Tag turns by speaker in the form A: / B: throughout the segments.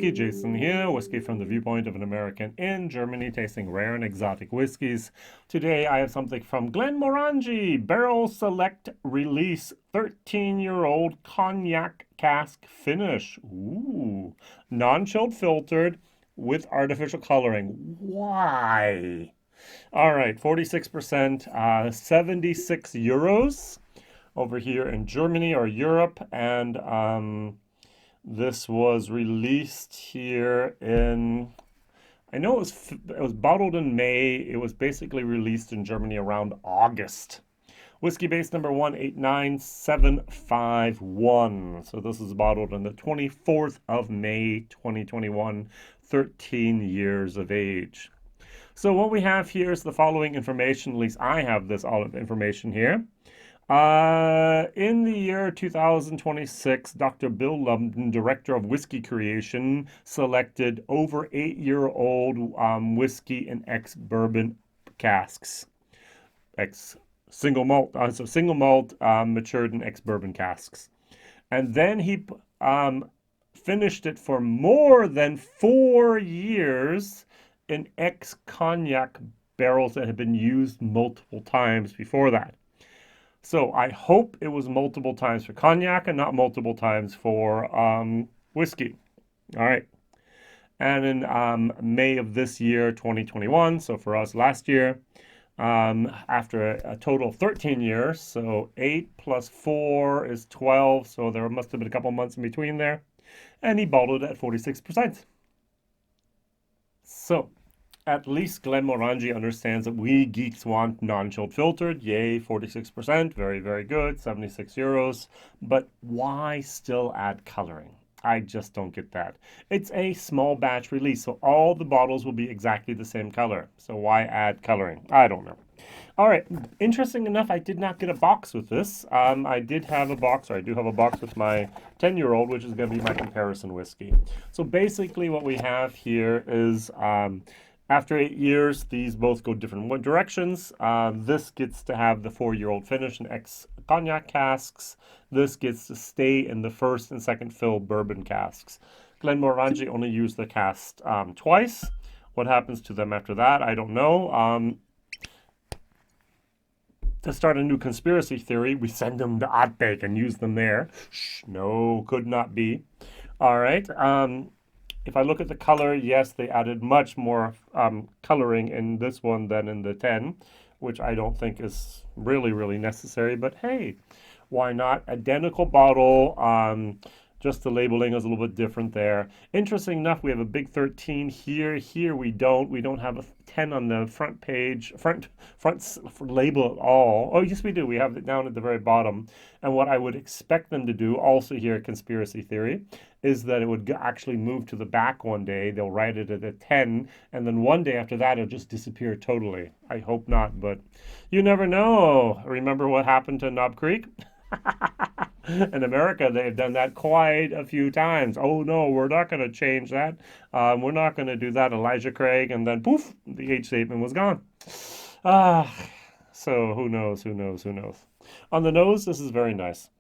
A: WhiskyJason here, whiskey from the viewpoint of an American in Germany, tasting rare and exotic whiskeys. Today I have something from Glenmorangie, Barrel Select Release 13-year-old Cognac Cask Finish. Ooh, non-chilled filtered with artificial coloring. Why? All right, 46%, 76 euros over here in Germany or Europe, and this was released here in, I know it was bottled in May. It was basically released in Germany around August. Whiskybase number 189751. So this is bottled on the 24th of May, 2021, 13 years of age. So what we have here is the following information, at least I have this all of information here. In the year 2026, Dr. Bill Lumsden, Director of Whiskey Creation, selected over 8-year-old whiskey in ex-bourbon casks. Single malt matured in ex-bourbon casks. And then he finished it for more than 4 years in ex-cognac barrels that had been used multiple times before that. So I hope it was multiple times for cognac and not multiple times for whiskey. All right. And in May of this year, 2021, so for us last year, after a total of 13 years, so 8 plus 4 is 12, so there must have been a couple months in between there, and he bottled at 46%. So at least Glenmorangie understands that we geeks want non-chilled filtered. Yay, 46%, very, very good, 76 euros. But why still add coloring? I just don't get that. It's a small batch release, so all the bottles will be exactly the same color. So why add coloring? I don't know. All right, interesting enough, I did not get a box with this. I do have a box with my 10-year-old, which is going to be my comparison whiskey. So basically what we have here is after 8 years, these both go different directions. This gets to have the 4-year-old finish in ex-cognac casks. This gets to stay in the first and second fill bourbon casks. Glenmorangie only used the cask twice. What happens to them after that, I don't know. To start a new conspiracy theory, we send them to Outback and use them there. Shh, no, could not be. All right. If I look at the color, yes, they added much more coloring in this one than in the 10, which I don't think is really, really necessary. But hey, why not? Identical bottle. Just the labeling is a little bit different there. Interesting enough, we have a big 13 here. Here we don't. We don't have a 10 on the front page, front label at all. Oh, yes, we do. We have it down at the very bottom. And what I would expect them to do, also here, conspiracy theory, is that it would actually move to the back one day. They'll write it at a 10, and then one day after that, it'll just disappear totally. I hope not, but you never know. Remember what happened to Knob Creek? In America, they've done that quite a few times. Oh no, we're not going to change that. We're not going to do that, Elijah Craig, and then poof, the age statement was gone. So who knows? On the nose, this is very nice.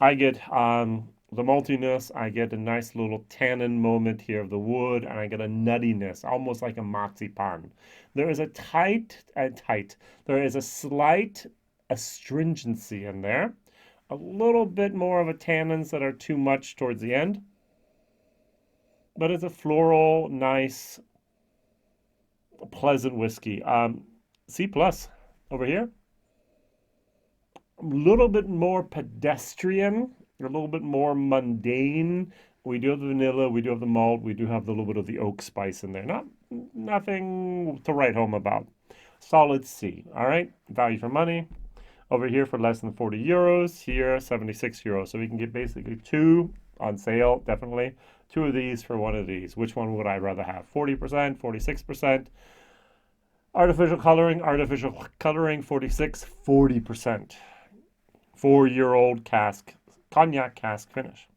A: I get the maltiness, I get a nice little tannin moment here of the wood, and I get a nuttiness, almost like a marzipan. There is a there is a slight astringency in there. A little bit more of a tannins that are too much towards the end. But it's a floral, nice, pleasant whiskey. C+ over here. A little bit more pedestrian, a little bit more mundane. We do have the vanilla, we do have the malt, we do have the little bit of the oak spice in there. Nothing to write home about. Solid C, all right? Value for money. Over here for less than 40 euros, here 76 euros. So we can get basically 2 on sale, definitely. 2 of these for 1 of these. Which one would I rather have? 40%, 46%. Artificial coloring, 46, 40%. 4-year-old cognac cask finish.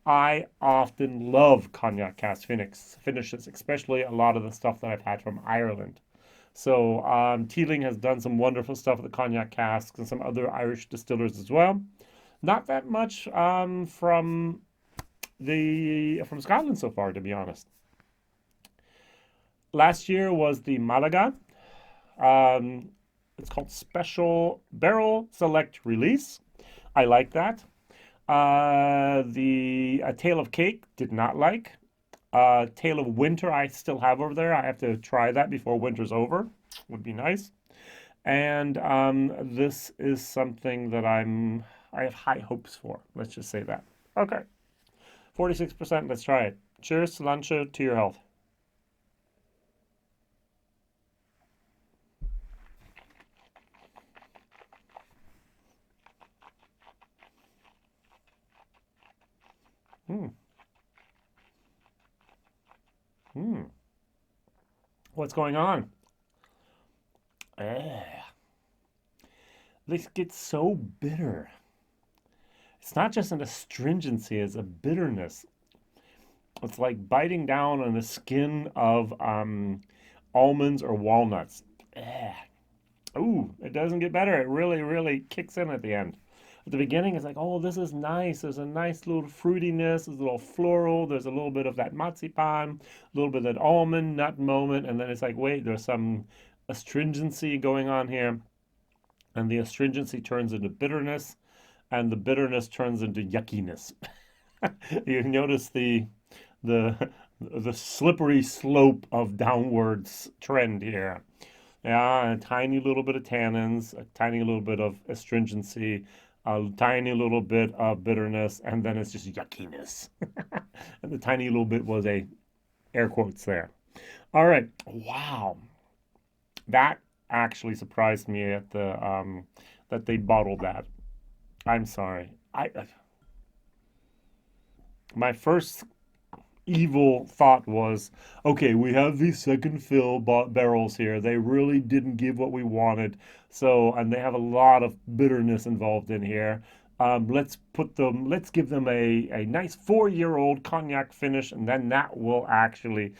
A: I often love cognac cask finishes, especially a lot of the stuff that I've had from Ireland. So Teeling has done some wonderful stuff with the cognac casks and some other Irish distillers as well. Not that much from from Scotland so far, to be honest. Last year was the Malaga. It's called Special Barrel Select Release. I like that. The Tale of Cake did not like. Tale of Winter I still have over there. I have to try that before winter's over. Would be nice. And this is something that I have high hopes for. Let's just say that. Okay. 46%. Let's try it. Cheers, Solange, to your health. Hmm. Hmm. What's going on? This gets so bitter. It's not just an astringency, it's a bitterness. It's like biting down on the skin of almonds or walnuts. Ooh, it doesn't get better. It really, really kicks in at the end. At the beginning, it's like, oh, this is nice. There's a nice little fruitiness. There's a little floral. There's a little bit of that marzipan, a little bit of that almond nut moment. And then it's like, wait, there's some astringency going on here. And the astringency turns into bitterness. And the bitterness turns into yuckiness. You notice the slippery slope of downwards trend here. Yeah, a tiny little bit of tannins, a tiny little bit of astringency, a tiny little bit of bitterness, and then it's just yuckiness. And the tiny little bit was a air quotes there. All right, wow, that actually surprised me at the that they bottled that. I'm sorry. My first evil thought was, okay, we have these second fill barrels here. They really didn't give what we wanted. So, and they have a lot of bitterness involved in here. Let's give them a nice 4-year-old cognac finish, and then that will actually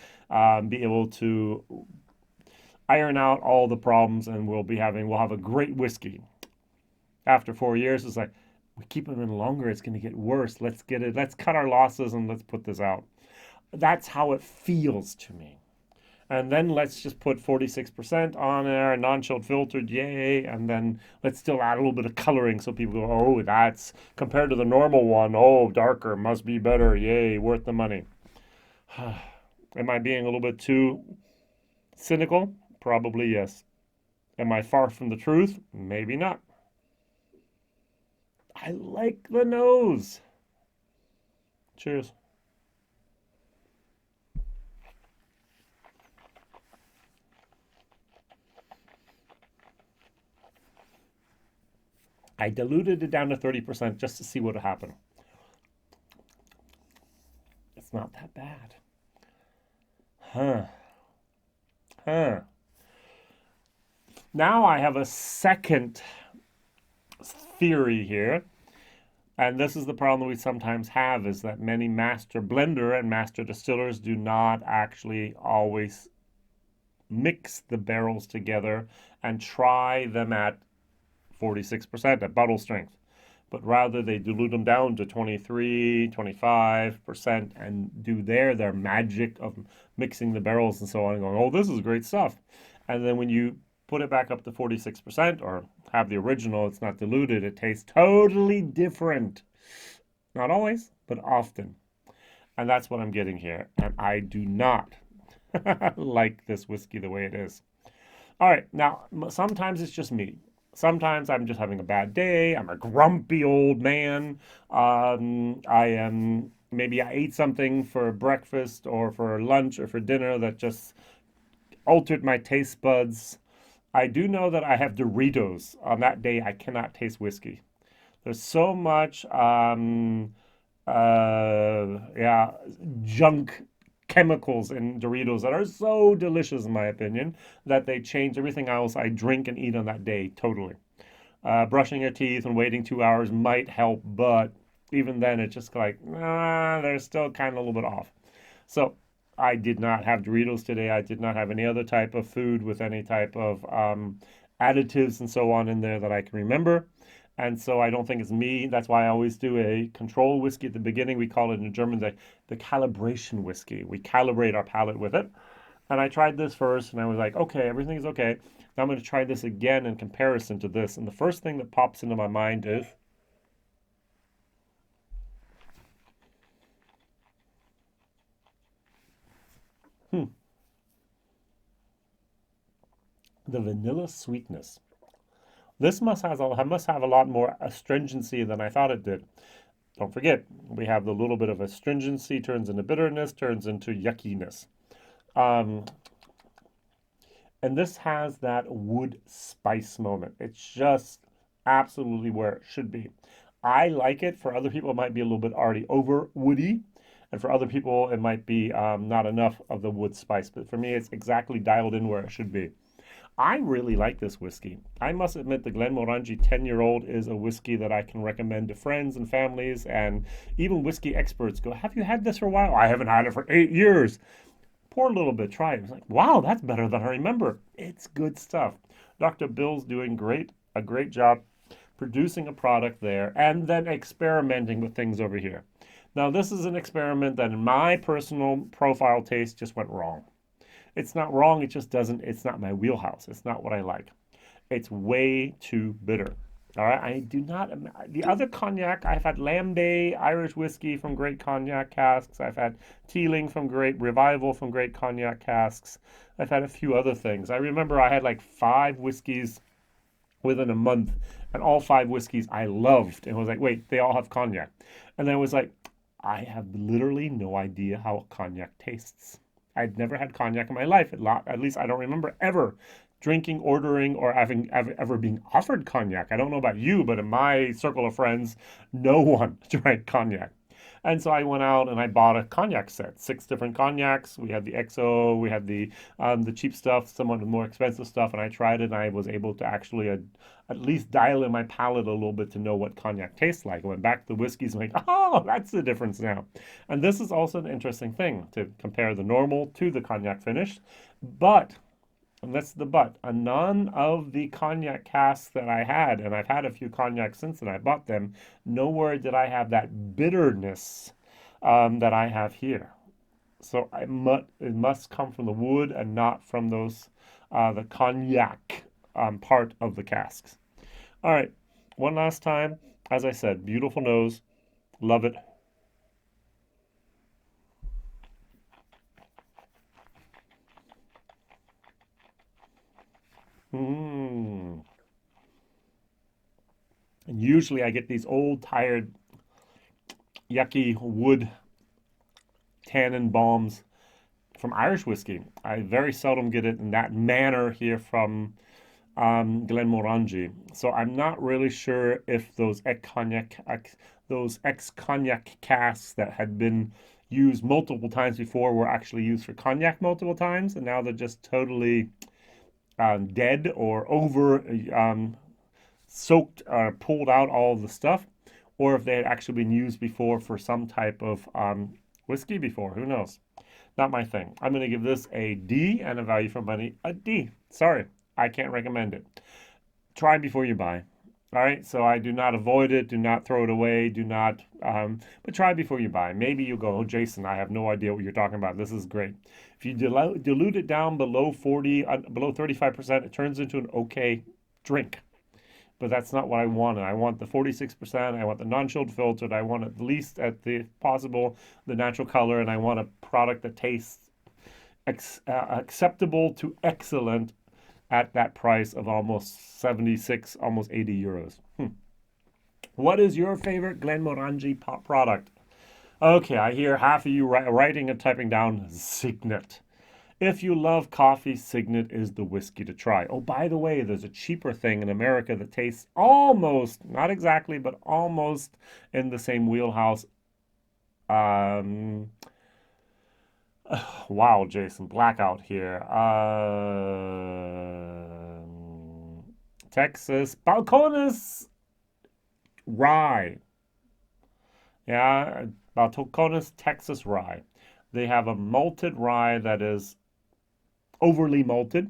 A: be able to iron out all the problems, and we'll have a great whiskey. After 4 years, it's like, we keep them in longer, it's going to get worse. Let's cut our losses and let's put this out. That's how it feels to me. And then let's just put 46% on there, non-chilled filtered, yay. And then let's still add a little bit of coloring so people go, oh, that's compared to the normal one. Oh, darker, must be better, yay, worth the money. Am I being a little bit too cynical? Probably yes. Am I far from the truth? Maybe not. I like the nose. Cheers. I diluted it down to 30% just to see what would happen. It's not that bad. Huh. Huh. Now I have a second theory here. And this is the problem we sometimes have, is that many master blender and master distillers do not actually always mix the barrels together and try them at 46% at bottle strength, but rather they dilute them down to 23, 25% and do their magic of mixing the barrels and so on and going, oh, this is great stuff. And then when you put it back up to 46% or have the original, it's not diluted, it tastes totally different. Not always, but often. And that's what I'm getting here. And I do not like this whiskey the way it is. All right, now, sometimes it's just me. Sometimes I'm just having a bad day. I'm a grumpy old man. Maybe I ate something for breakfast or for lunch or for dinner that just altered my taste buds. I do know that I have Doritos. On that day, I cannot taste whiskey. There's so much, junk chemicals in Doritos that are so delicious, in my opinion, that they change everything else I drink and eat on that day totally. Brushing your teeth and waiting 2 hours might help, but even then, it's just like, they're still kind of a little bit off. So I did not have Doritos today. I did not have any other type of food with any type of additives and so on in there that I can remember. And so I don't think it's me. That's why I always do a control whiskey at the beginning. We call it in German the calibration whiskey. We calibrate our palate with it. And I tried this first and I was like, okay, everything is okay. Now I'm going to try this again in comparison to this. And the first thing that pops into my mind is the vanilla sweetness. This must have a lot more astringency than I thought it did. Don't forget, we have the little bit of astringency turns into bitterness, turns into yuckiness. Um, and this has that wood spice moment. It's just absolutely where it should be. I like it. For other people, it might be a little bit already over woody. And for other people, it might be not enough of the wood spice. But for me, it's exactly dialed in where it should be. I really like this whiskey. I must admit the Glenmorangie 10-year-old is a whiskey that I can recommend to friends and families, and even whiskey experts go, have you had this for a while? I haven't had it for 8 years. Pour a little bit, try it. It's like, wow, that's better than I remember. It's good stuff. Dr. Bill's doing a great job producing a product there and then experimenting with things over here. Now, this is an experiment that in my personal profile taste just went wrong. It's not wrong, it just doesn't, it's not my wheelhouse. It's not what I like. It's way too bitter. All right, I do not, the other cognac, I've had Lambay Irish whiskey from great cognac casks. I've had Teeling from great, Revival from great cognac casks. I've had a few other things. I remember I had like 5 whiskeys within a month, and all 5 whiskeys I loved. And I was like, wait, they all have cognac. And then I was like, I have literally no idea how cognac tastes. I'd never had cognac in my life. At least I don't remember ever drinking, ordering, or having ever being offered cognac. I don't know about you, but in my circle of friends, no one drank cognac. And so I went out and I bought a cognac set, 6 different cognacs. We had the XO, we had the cheap stuff, some of the more expensive stuff, and I tried it and I was able to actually at least dial in my palate a little bit to know what cognac tastes like. I went back to the whiskeys and like, oh, that's the difference now. And this is also an interesting thing to compare the normal to the cognac finish. But and that's the but. None of the cognac casks that I had, and I've had a few cognacs since then I bought them, nowhere did I have that bitterness that I have here. So it must come from the wood and not from those the cognac part of the casks. All right, one last time. As I said, beautiful nose, love it. Mm. And usually I get these old, tired, yucky wood tannin bombs from Irish whiskey. I very seldom get it in that manner here from Glenmorangie. So I'm not really sure if those ex-cognac casks that had been used multiple times before were actually used for cognac multiple times, and now they're just totally dead or over soaked or pulled out all the stuff, or if they had actually been used before for some type of whiskey before. Who knows? Not my thing. I'm going to give this a D and a value for money a D. Sorry, I can't recommend it. Try before you buy. All right, so I do not avoid it, do not throw it away, do not, but try before you buy. Maybe you'll go, oh, Jason, I have no idea what you're talking about. This is great. If you dilute it down below 40, below 35%, it turns into an okay drink. But that's not what I want. I want the 46%. I want the non-chilled filtered. I want at least at the possible the natural color, and I want a product that tastes acceptable to excellent at that price of almost 76, almost 80 euros. What is your favorite Glenmorangie product? Okay, I hear half of you writing and typing down Signet. If you love coffee, Signet is the whiskey to try. Oh, by the way, there's a cheaper thing in America that tastes almost, not exactly, but almost in the same wheelhouse. Wow, Jason, blackout here. Texas Balcones Rye. Yeah, Balcones Texas Rye. They have a malted rye that is overly malted,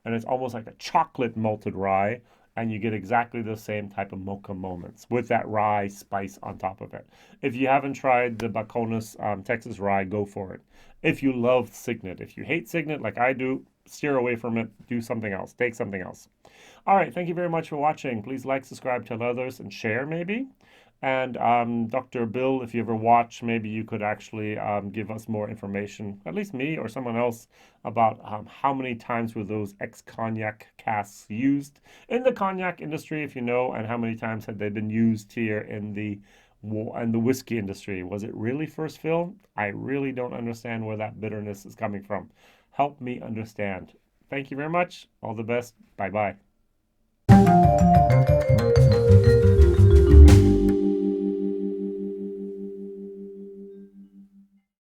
A: and it's almost like a chocolate malted rye. and you get exactly the same type of mocha moments with that rye spice on top of it. If you haven't tried the Baconas Texas rye, go for it. If you love Signet, if you hate Signet like I do, steer away from it. Do something else. Take something else. All right. Thank you very much for watching. Please like, subscribe, tell others, and share maybe. And Dr. Bill, if you ever watch, maybe you could actually give us more information, at least me or someone else, about how many times were those ex-cognac casks used in the cognac industry, if you know, and how many times had they been used here in the whiskey industry. Was it really first fill? I really don't understand where that bitterness is coming from. Help me understand. Thank you very much. All the best. Bye-bye.